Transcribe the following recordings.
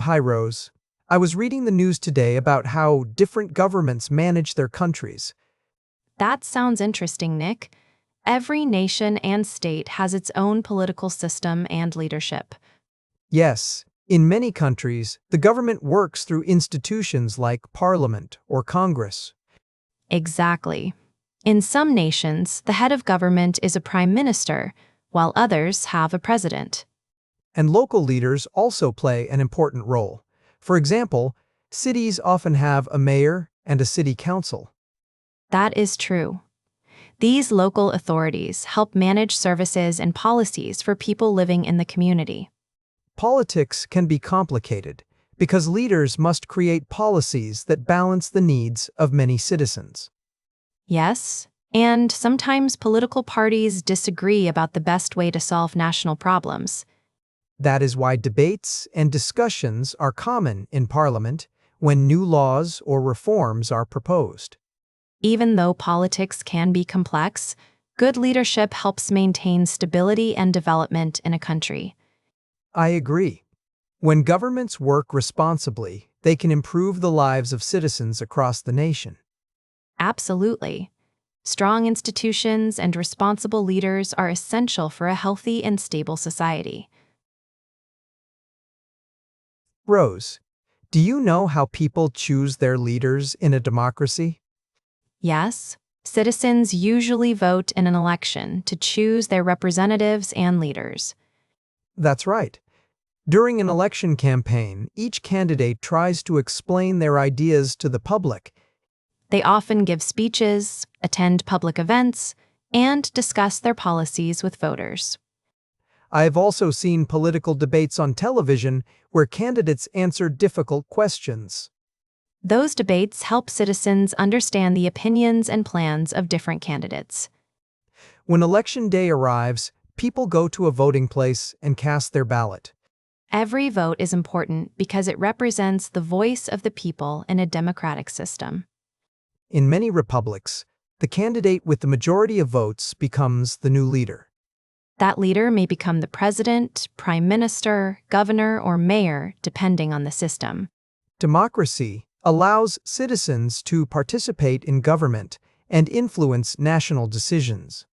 Hi, Rose. I was reading the news today about how different governments manage their countries. That sounds interesting, Nick. Every nation and state has its own political system and leadership. Yes, in many countries, the government works through institutions like Parliament or Congress. Exactly. In some nations, the head of government is a prime minister, while others have a president. And local leaders also play an important role. For example, cities often have a mayor and a city council. That is true. These local authorities help manage services and policies for people living in the community. Politics can be complicated because leaders must create policies that balance the needs of many citizens. Yes, and sometimes political parties disagree about the best way to solve national problems. That is why debates and discussions are common in Parliament when new laws or reforms are proposed. Even though politics can be complex, good leadership helps maintain stability and development in a country. I agree. When governments work responsibly, they can improve the lives of citizens across the nation. Absolutely. Strong institutions and responsible leaders are essential for a healthy and stable society. Rose, do you know how people choose their leaders in a democracy? Yes, citizens usually vote in an election to choose their representatives and leaders. That's right. During an election campaign, each candidate tries to explain their ideas to the public. They often give speeches, attend public events, and discuss their policies with voters. I've also seen political debates on television where candidates answer difficult questions. Those debates help citizens understand the opinions and plans of different candidates. When election day arrives, people go to a voting place and cast their ballot. Every vote is important because it represents the voice of the people in a democratic system. In many republics, the candidate with the majority of votes becomes the new leader. That leader may become the president, prime minister, governor, or mayor, depending on the system. Democracy allows citizens to participate in government and influence national decisions.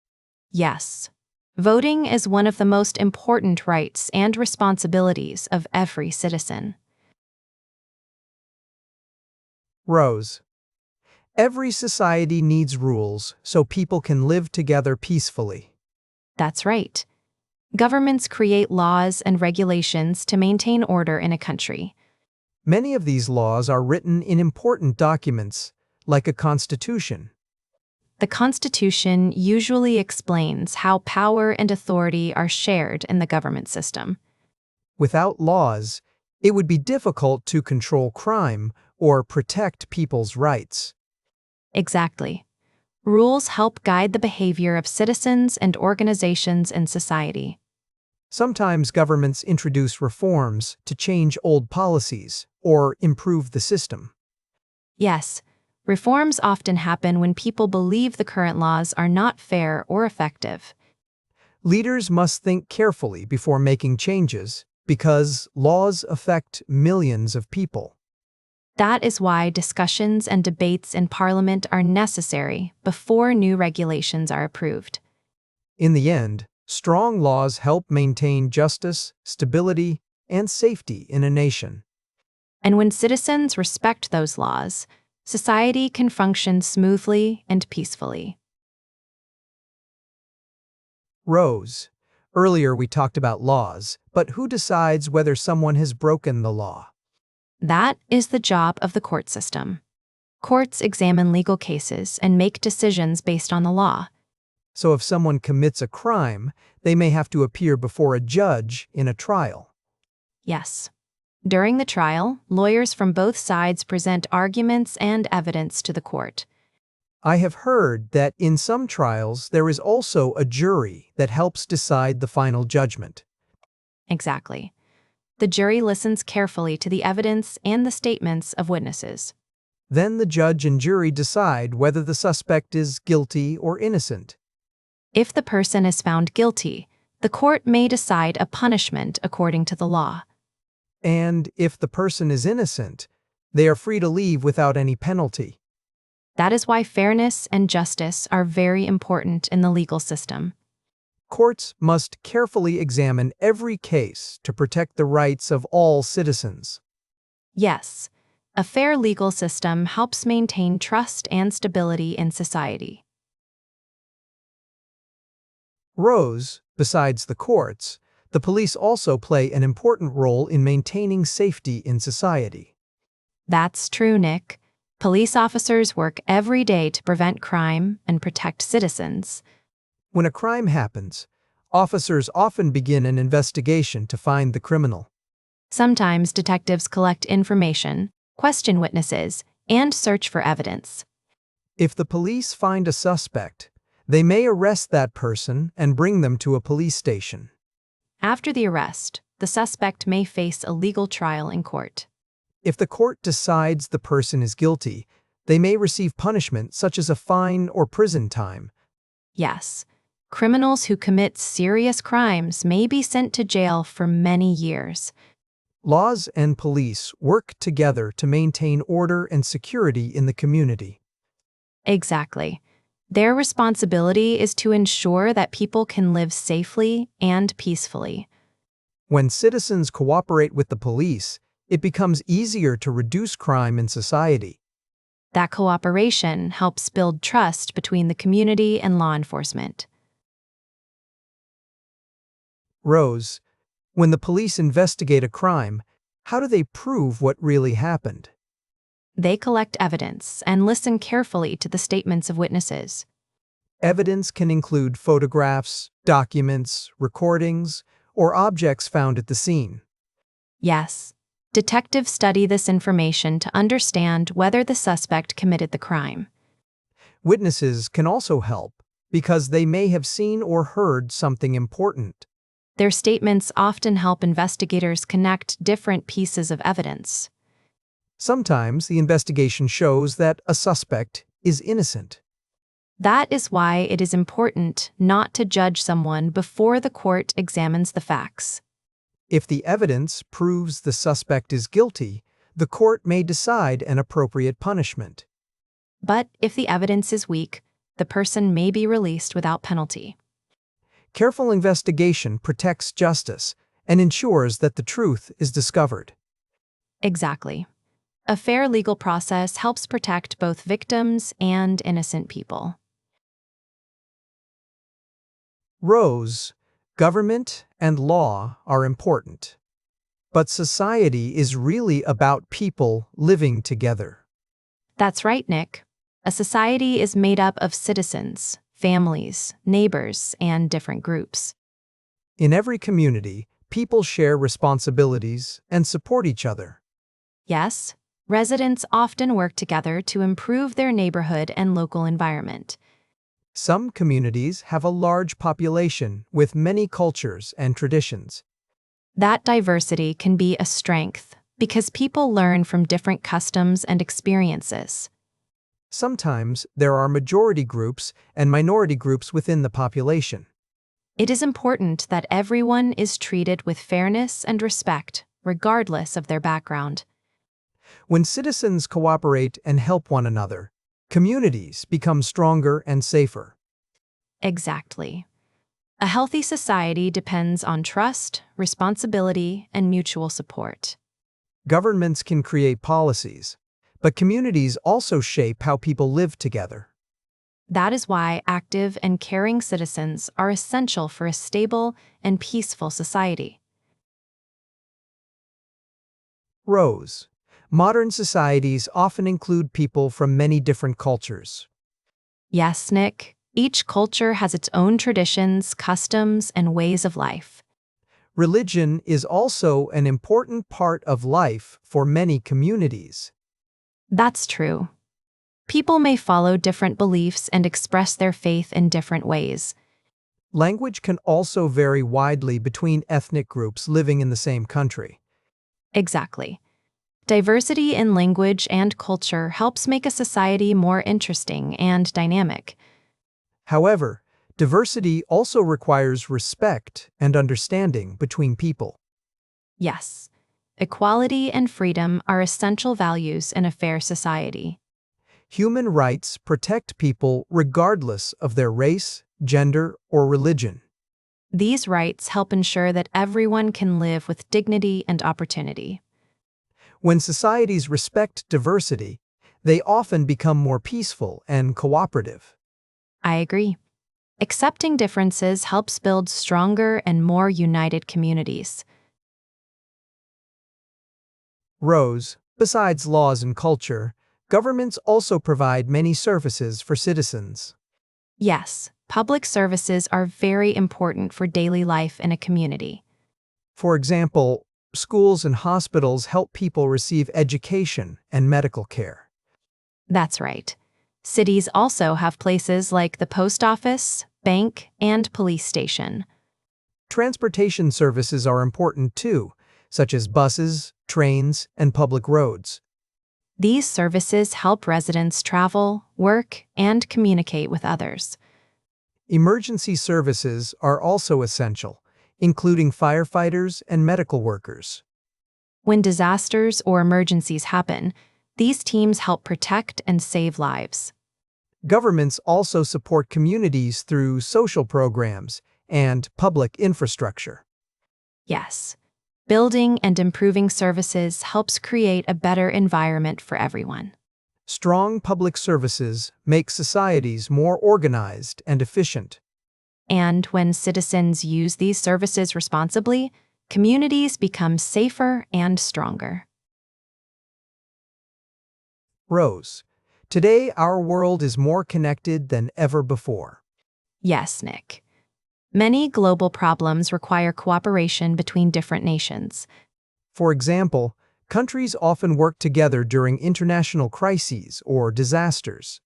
Yes, voting is one of the most important rights and responsibilities of every citizen. Rose, every society needs rules so people can live together peacefully. That's right. Governments create laws and regulations to maintain order in a country. Many of these laws are written in important documents, like a constitution. The Constitution usually explains how power and authority are shared in the government system. Without laws, it would be difficult to control crime or protect people's rights. Exactly. Rules help guide the behavior of citizens and organizations in society. Sometimes governments introduce reforms to change old policies or improve the system. Yes, reforms often happen when people believe the current laws are not fair or effective. Leaders must think carefully before making changes because laws affect millions of people. That is why discussions and debates in Parliament are necessary before new regulations are approved. In the end, strong laws help maintain justice, stability, and safety in a nation. And when citizens respect those laws, society can function smoothly and peacefully. Rose, earlier we talked about laws, but who decides whether someone has broken the law? That is the job of the court system. Courts examine legal cases and make decisions based on the law. So if someone commits a crime, they may have to appear before a judge in a trial. Yes. During the trial, lawyers from both sides present arguments and evidence to the court. I have heard that in some trials there is also a jury that helps decide the final judgment. Exactly. The jury listens carefully to the evidence and the statements of witnesses. Then the judge and jury decide whether the suspect is guilty or innocent. If the person is found guilty, the court may decide a punishment according to the law. And if the person is innocent, they are free to leave without any penalty. That is why fairness and justice are very important in the legal system. Courts must carefully examine every case to protect the rights of all citizens. Yes, a fair legal system helps maintain trust and stability in society. Rose, besides the courts, the police also play an important role in maintaining safety in society. That's true, Nick. Police officers work every day to prevent crime and protect citizens. When a crime happens, officers often begin an investigation to find the criminal. Sometimes detectives collect information, question witnesses, and search for evidence. If the police find a suspect, they may arrest that person and bring them to a police station. After the arrest, the suspect may face a legal trial in court. If the court decides the person is guilty, they may receive punishment such as a fine or prison time. Yes, criminals who commit serious crimes may be sent to jail for many years. Laws and police work together to maintain order and security in the community. Exactly. Their responsibility is to ensure that people can live safely and peacefully. When citizens cooperate with the police, it becomes easier to reduce crime in society. That cooperation helps build trust between the community and law enforcement. Rose, when the police investigate a crime, how do they prove what really happened? They collect evidence and listen carefully to the statements of witnesses. Evidence can include photographs, documents, recordings, or objects found at the scene. Yes, detectives study this information to understand whether the suspect committed the crime. Witnesses can also help because they may have seen or heard something important. Their statements often help investigators connect different pieces of evidence. Sometimes the investigation shows that a suspect is innocent. That is why it is important not to judge someone before the court examines the facts. If the evidence proves the suspect is guilty, the court may decide an appropriate punishment. But if the evidence is weak, the person may be released without penalty. Careful investigation protects justice and ensures that the truth is discovered. Exactly. A fair legal process helps protect both victims and innocent people. Rose, government and law are important. But society is really about people living together. That's right, Nick. A society is made up of citizens, families, neighbors, and different groups. In every community, people share responsibilities and support each other. Yes, residents often work together to improve their neighborhood and local environment. Some communities have a large population with many cultures and traditions. That diversity can be a strength because people learn from different customs and experiences. Sometimes there are majority groups and minority groups within the population. It is important that everyone is treated with fairness and respect, regardless of their background. When citizens cooperate and help one another, communities become stronger and safer. Exactly. A healthy society depends on trust, responsibility, and mutual support. Governments can create policies, but communities also shape how people live together. That is why active and caring citizens are essential for a stable and peaceful society. Rose, modern societies often include people from many different cultures. Yes, Nick, each culture has its own traditions, customs, and ways of life. Religion is also an important part of life for many communities. That's true. People may follow different beliefs and express their faith in different ways. Language can also vary widely between ethnic groups living in the same country. Exactly. Diversity in language and culture helps make a society more interesting and dynamic. However, diversity also requires respect and understanding between people. Yes, Equality and freedom are essential values in a fair society. Human rights protect people regardless of their race, gender, or religion. These rights help ensure that everyone can live with dignity and opportunity. When societies respect diversity, they often become more peaceful and cooperative. I agree. Accepting differences helps build stronger and more united communities. Rose, besides laws and culture, governments also provide many services for citizens. Yes, public services are very important for daily life in a community. For example, schools and hospitals help people receive education and medical care. That's right. Cities also have places like the post office, bank, and police station. Transportation services are important too, such as buses, trains, and public roads. These services help residents travel, work, and communicate with others. Emergency services are also essential, including firefighters and medical workers. When disasters or emergencies happen, these teams help protect and save lives. Governments also support communities through social programs and public infrastructure. Yes, building and improving services helps create a better environment for everyone. Strong public services make societies more organized and efficient. And when citizens use these services responsibly, communities become safer and stronger. Rose, today our world is more connected than ever before. Yes, Nick. Many global problems require cooperation between different nations. For example, countries often work together during international crises or disasters.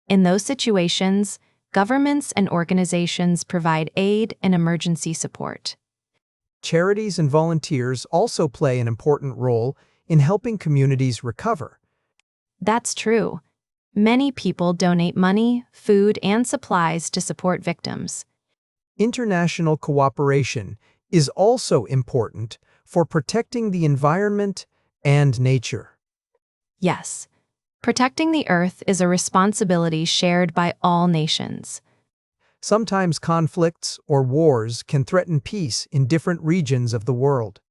In those situations, governments and organizations provide aid and emergency support. Charities and volunteers also play an important role in helping communities recover. That's true. Many people donate money, food, and supplies to support victims. International cooperation is also important for protecting the environment and nature. Yes, protecting the earth is a responsibility shared by all nations. Sometimes conflicts or wars can threaten peace in different regions of the world.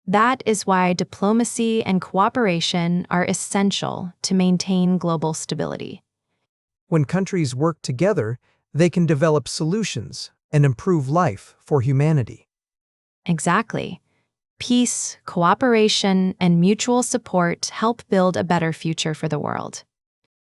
That is why diplomacy and cooperation are essential to maintain global stability. When countries work together, they can develop solutions and improve life for humanity. Exactly. Peace, cooperation, and mutual support help build a better future for the world.